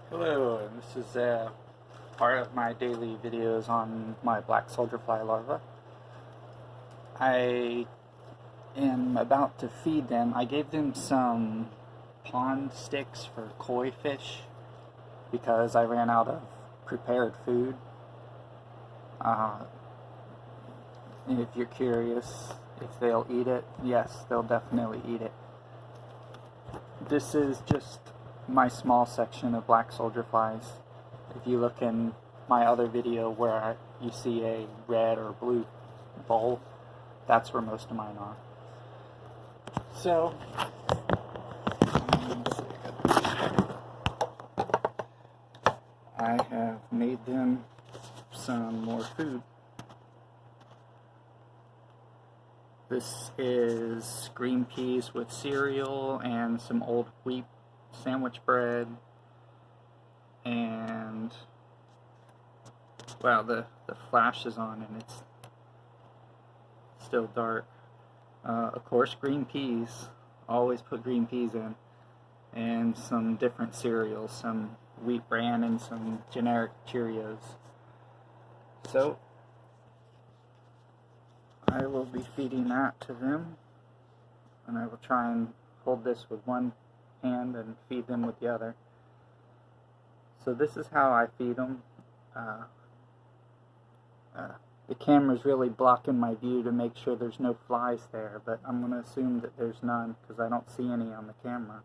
Hello, this is part of my daily videos on my black soldier fly larva. I am about to feed them. I gave them some pond sticks for koi fish because I ran out of prepared food. If you're curious if they'll eat it, yes, they'll definitely eat it. This is just my small section of black soldier flies. If you look in my other video where you see a red or blue bowl, that's where most of mine are. So, I have made them some more food. This is green peas with cereal and some old wheat sandwich bread, and wow, the flash is on and it's still dark. Of course, green peas, always put green peas in, and some different cereals, some Wheat Bran and some generic Cheerios. So I will be feeding that to them, and I will try and hold this with one hand and feed them with the other. So this is how I feed them. The camera's really blocking my view to make sure there's no flies there, but I'm going to assume that there's none because I don't see any on the camera.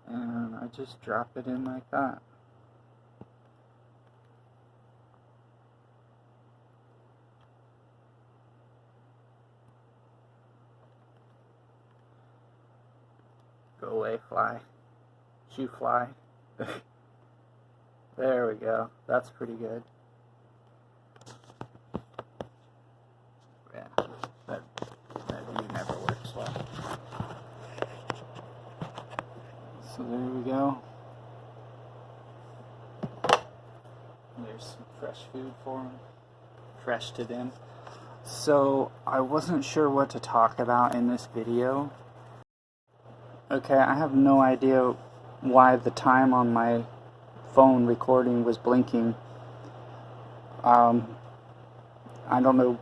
And I just drop it in like that. Go away, fly. Shoo, fly. There we go. That's pretty good. Yeah, that view never works well. So there we go. There's some fresh food for them. Fresh to them. So I wasn't sure what to talk about in this video. Okay, I have no idea why the time on my phone recording was blinking. I don't know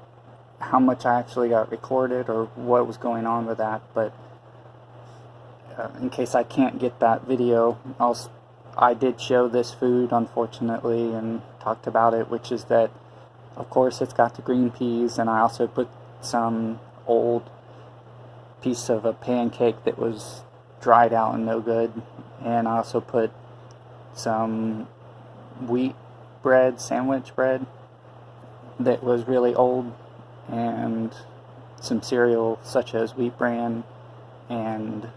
how much I actually got recorded or what was going on with that, but in case I can't get that video, I did show this food, unfortunately, and talked about it, which is that, of course, it's got the green peas, and I also put some old piece of a pancake that was dried out and no good, and I also put some wheat bread, sandwich bread, that was really old, and some cereal such as Wheat Bran and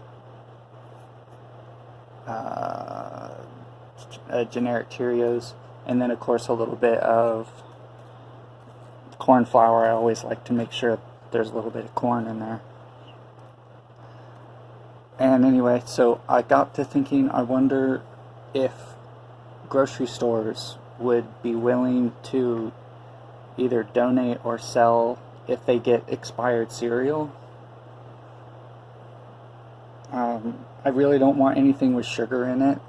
generic Cheerios, and then of course a little bit of corn flour. I always like to make sure there's a little bit of corn in there. And anyway, so I got to thinking, I wonder if grocery stores would be willing to either donate or sell if they get expired cereal. I really don't want anything with sugar in it.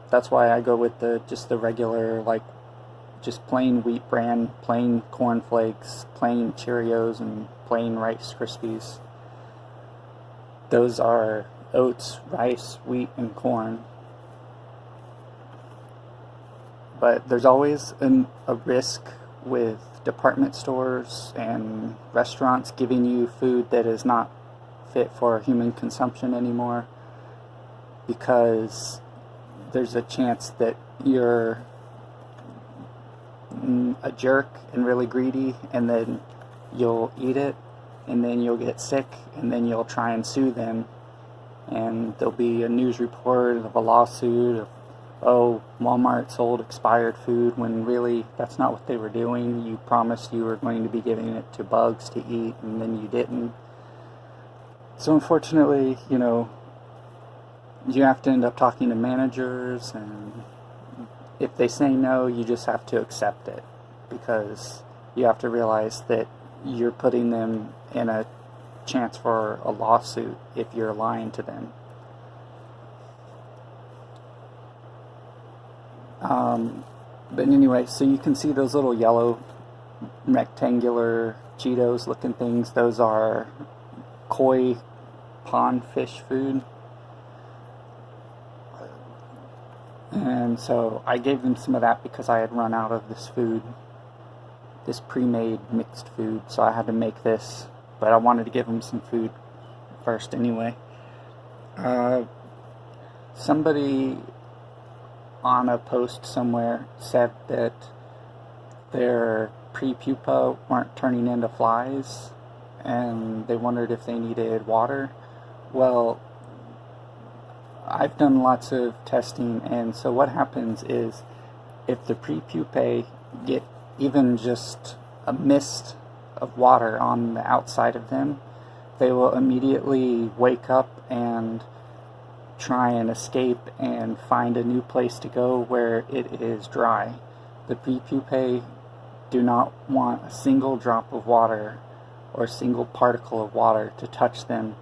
That's why I go with just the regular, like, just plain Wheat Bran, plain Corn Flakes, plain Cheerios, and plain Rice Krispies. Those are oats, rice, wheat, and corn. But there's always a risk with department stores and restaurants giving you food that is not fit for human consumption anymore, because there's a chance that you're a jerk and really greedy, and then you'll eat it, and then you'll get sick, and then you'll try and sue them, and there'll be a news report of a lawsuit of, oh, Walmart sold expired food, when really that's not what they were doing. You promised you were going to be giving it to bugs to eat, and then you didn't. So unfortunately, you know, you have to end up talking to managers, and if they say no, you just have to accept it, because you have to realize that you're putting them in a chance for a lawsuit if you're lying to them. But anyway, so you can see those little yellow rectangular Cheetos looking things. Those are koi pond fish food. And so I gave them some of that because I had run out of this food, this pre-made mixed food, so I had to make this, but I wanted to give them some food first anyway. Somebody on a post somewhere said that their pre-pupa weren't turning into flies, and they wondered if they needed water. Well, I've done lots of testing, and so what happens is if the pre-pupae get even just a mist of water on the outside of them, they will immediately wake up and try and escape and find a new place to go where it is dry. The pre-pupae do not want a single drop of water or a single particle of water to touch them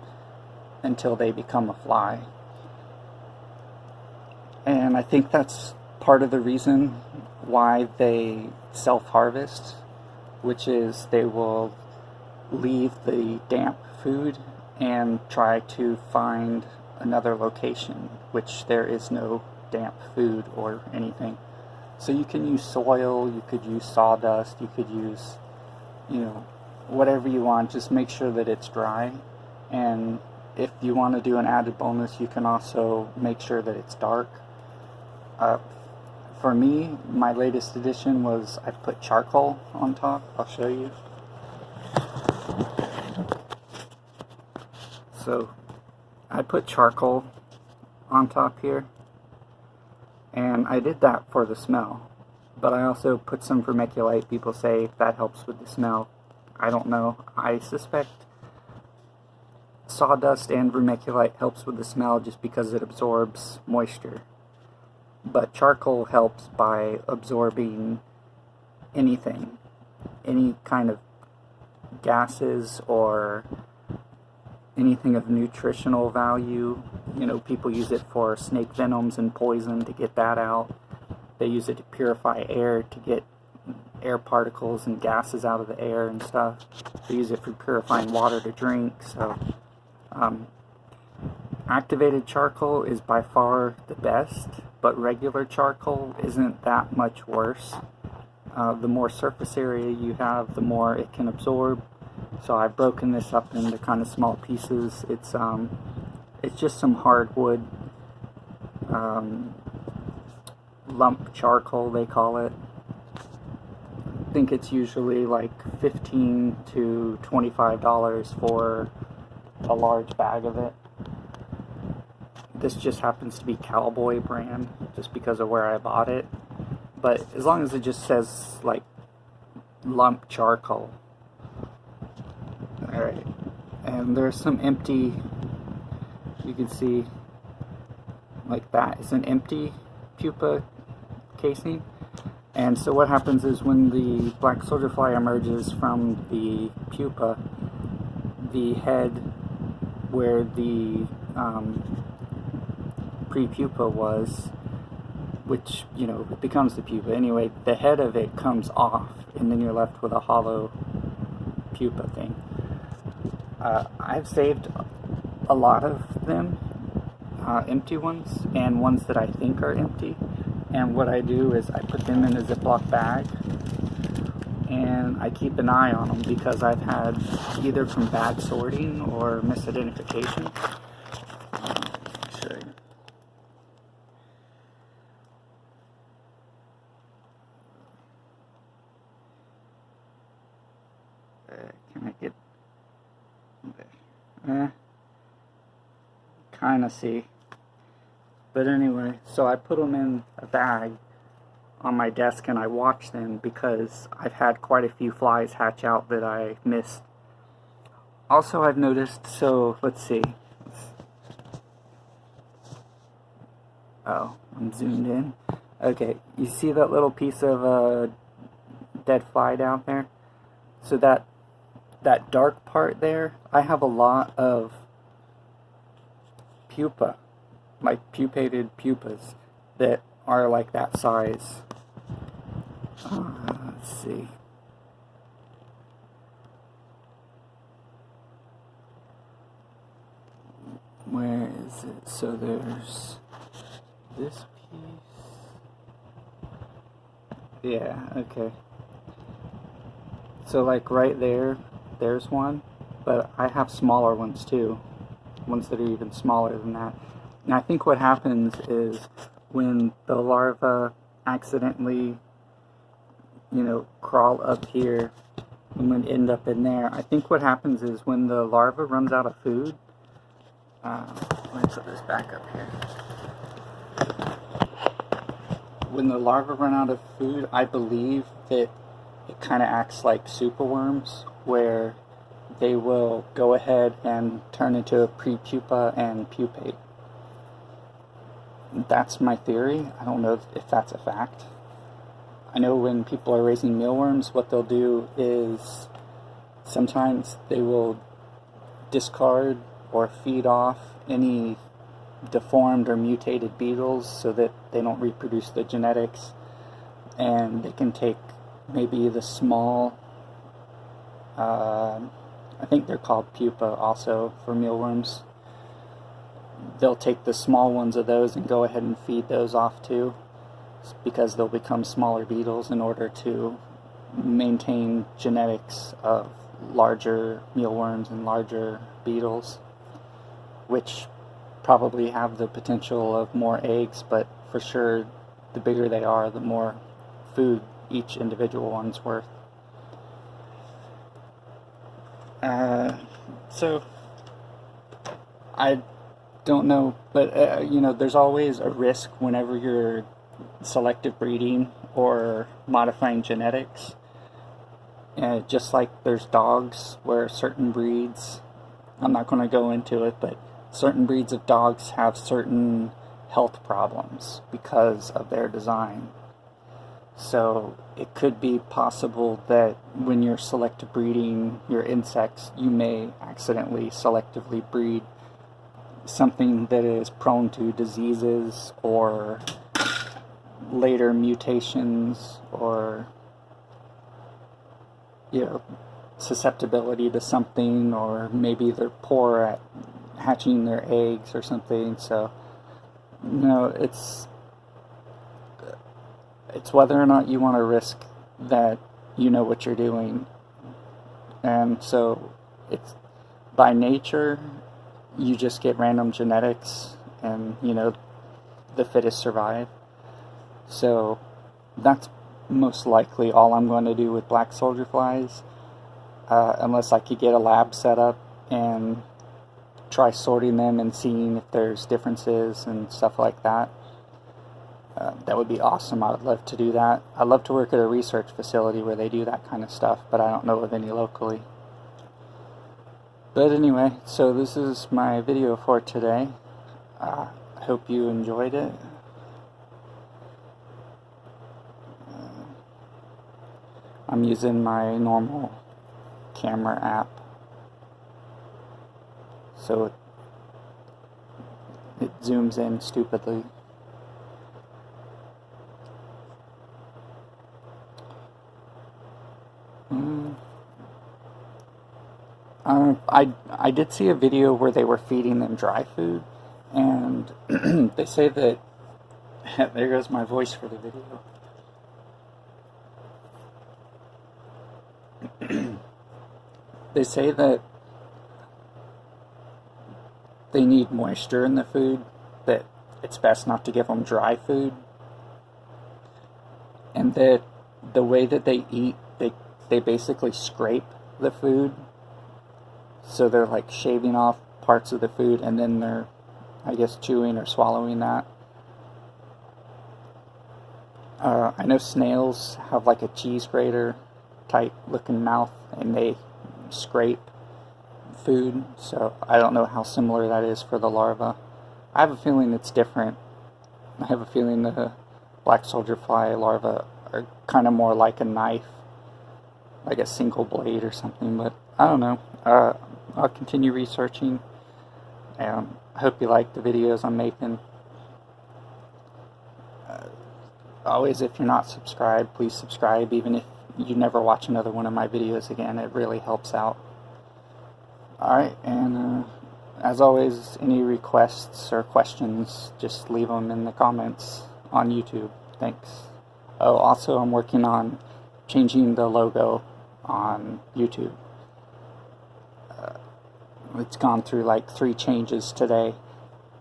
until they become a fly. And I think that's part of the reason why they self-harvest, which is they will leave the damp food and try to find another location, which there is no damp food or anything. So you can use soil, you could use sawdust, you could use, whatever you want. Just make sure that it's dry. And if you want to do an added bonus, you can also make sure that it's dark. For me, my latest addition was I put charcoal on top. I'll show you. So I put charcoal on top here, and I did that for the smell, but I also put some vermiculite. People say that helps with the smell. I don't know. I suspect sawdust and vermiculite helps with the smell just because it absorbs moisture. But charcoal helps by absorbing anything, any kind of gases or anything of nutritional value. People use it for snake venoms and poison to get that out. They use it to purify air, to get air particles and gases out of the air and stuff. They use it for purifying water to drink. So activated charcoal is by far the best, but regular charcoal isn't that much worse. The more surface area you have, the more it can absorb. So I've broken this up into kind of small pieces. It's just some hardwood lump charcoal, they call it. I think it's usually like $15 to $25 for a large bag of it. This just happens to be Cowboy brand, just because of where I bought it. But as long as it just says, like, lump charcoal. Alright. And there's some empty, you can see, like that is an empty pupa casing. And so what happens is when the black soldier fly emerges from the pupa, the head where the pre-pupa was, which, it becomes the pupa. Anyway, the head of it comes off, and then you're left with a hollow pupa thing. I've saved a lot of them, empty ones, and ones that I think are empty. And what I do is I put them in a Ziploc bag, and I keep an eye on them because I've had either from bad sorting or misidentification. Can I get kind of see, but anyway, so I put them in a bag on my desk and I watch them because I've had quite a few flies hatch out that I missed. Also, I've noticed, so let's see. Oh, I'm zoomed in. Okay, you see that little piece of dead fly down there? So that dark part there, I have a lot of pupa, like pupated pupas, that are like that size. Let's see. Where is it? So there's this piece. Yeah, okay. So like right there, there's one, but I have smaller ones too. Ones that are even smaller than that. And I think what happens is when the larva accidentally, crawl up here and would end up in there, I think what happens is when the larva runs out of food, let me put this back up here. When the larvae run out of food, I believe that it kind of acts like superworms, where they will go ahead and turn into a prepupa and pupate. That's my theory. I don't know if that's a fact. I know when people are raising mealworms, what they'll do is sometimes they will discard or feed off any deformed or mutated beetles so that they don't reproduce the genetics, and they can take maybe the small, I think they're called pupa also for mealworms. They'll take the small ones of those and go ahead and feed those off too, because they'll become smaller beetles in order to maintain genetics of larger mealworms and larger beetles, which probably have the potential of more eggs, but for sure the bigger they are, the more food each individual one's worth. So I don't know, but there's always a risk whenever you're selective breeding or modifying genetics. Just like there's dogs where certain breeds, I'm not going to go into it, but certain breeds of dogs have certain health problems because of their design. So it could be possible that when you're selective breeding your insects, you may accidentally selectively breed something that is prone to diseases or later mutations, or susceptibility to something, or maybe they're poor at hatching their eggs or something. So it's whether or not you want to risk that you know what you're doing. And so it's by nature you just get random genetics, and the fittest survive. So that's most likely all I'm going to do with black soldier flies, unless I could get a lab set up and try sorting them and seeing if there's differences and stuff like that. That would be awesome. I would love to do that. I'd love to work at a research facility where they do that kind of stuff, but I don't know of any locally. But anyway, so this is my video for today. I hope you enjoyed it. I'm using my normal camera app, so it zooms in stupidly. I did see a video where they were feeding them dry food, and they say that there goes my voice for the video. They say that they need moisture in the food, that it's best not to give them dry food, and that the way that they eat, they basically scrape the food. So they're like shaving off parts of the food, and then they're, I guess, chewing or swallowing that. I know snails have like a cheese grater type looking mouth, and they scrape food. So I don't know how similar that is for the larva. I have a feeling it's different. I have a feeling the black soldier fly larvae are kind of more like a knife, like a single blade or something, but I don't know. I'll continue researching, and I hope you like the videos I'm making. always, if you're not subscribed, please subscribe. Even if you never watch another one of my videos again, it really helps out. Alright, and as always, any requests or questions, just leave them in the comments on YouTube. Thanks. Oh, also, I'm working on changing the logo on YouTube. It's gone through like 3 changes today,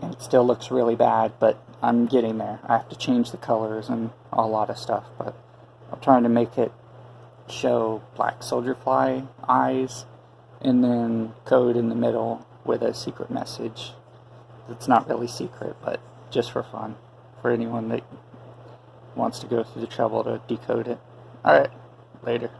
and it still looks really bad, but I'm getting there. I have to change the colors and a lot of stuff, but I'm trying to make it show black soldier fly eyes, and then code in the middle with a secret message. It's not really secret, but just for fun, for anyone that wants to go through the trouble to decode it. Alright, later.